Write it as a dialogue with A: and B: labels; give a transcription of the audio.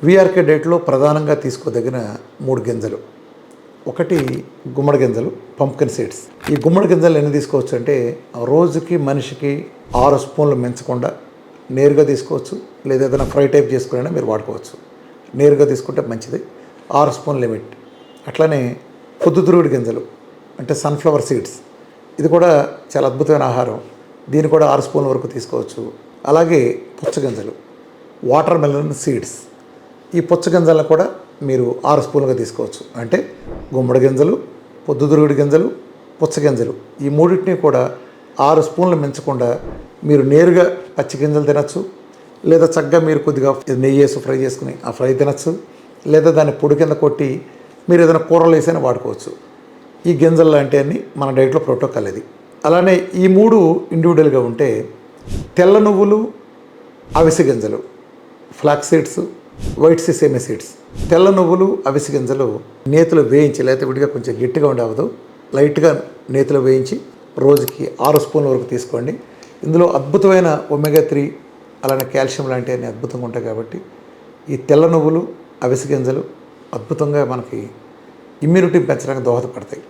A: VRK డైట్లో ప్రధానంగా తీసుకోదగిన 3 గింజలు. ఒకటి గుమ్మడి గింజలు, పంప్కిన్ సీడ్స్. ఈ గుమ్మడి గింజలు ఎన్ని తీసుకోవచ్చు అంటే రోజుకి మనిషికి 6 స్పూన్లు మించకుండా నేరుగా తీసుకోవచ్చు, లేదా ఏదైనా ఫ్రై టైప్ చేసుకుని మీరు వాడుకోవచ్చు. నేరుగా తీసుకుంటే మంచిది, 6 స్పూన్ లిమిట్. అట్లానే పొద్దుతిరుగుడు గింజలు అంటే సన్ఫ్లవర్ సీడ్స్, ఇది కూడా చాలా అద్భుతమైన ఆహారం. దీన్ని కూడా 6 స్పూన్ల వరకు తీసుకోవచ్చు. అలాగే పుచ్చగింజలు, వాటర్ మెలన్ సీడ్స్, ఈ పుచ్చగింజలను కూడా మీరు 6 స్పూన్లుగా తీసుకోవచ్చు. అంటే గుమ్మడి గింజలు, పొద్దుతిరుగుడు గింజలు, పుచ్చగింజలు, ఈ మూడింటిని కూడా 6 స్పూన్లు మించకుండా మీరు నేరుగా పచ్చి గింజలు తినచ్చు, లేదా చక్కగా మీరు కొద్దిగా నెయ్యి వేసి ఫ్రై చేసుకుని ఆ ఫ్రై తినచ్చు, లేదా దాన్ని పొడి కింద కొట్టి మీరు ఏదైనా కూరలు వేసైనా వాడుకోవచ్చు. ఈ గింజలు లాంటివన్నీ మన డైట్లో ప్రోటోకాల్ ఇది. అలానే ఈ 3 ఇండివిజువల్గా ఉంటే తెల్ల నువ్వులు, అవిసె గింజలు, flax seeds, white sesame seeds. తెల్ల నువ్వులు, అవిసె గింజలు నేతిలో వేయించి, లేకపోతే విడిగా కొంచెం గట్టిగా ఉండవదు, లైట్గా నేతిలో వేయించి రోజుకి 6 స్పూన్ల వరకు తీసుకోండి. ఇందులో అద్భుతమైన ఒమేగా 3 అలానే కాల్షియం లాంటివన్నీ అద్భుతంగా ఉంటాయి. కాబట్టి ఈ తెల్ల నువ్వులు, అవిసె గింజలు అద్భుతంగా మనకి ఇమ్యూనిటీ పెంచడానికి దోహదపడతాయి.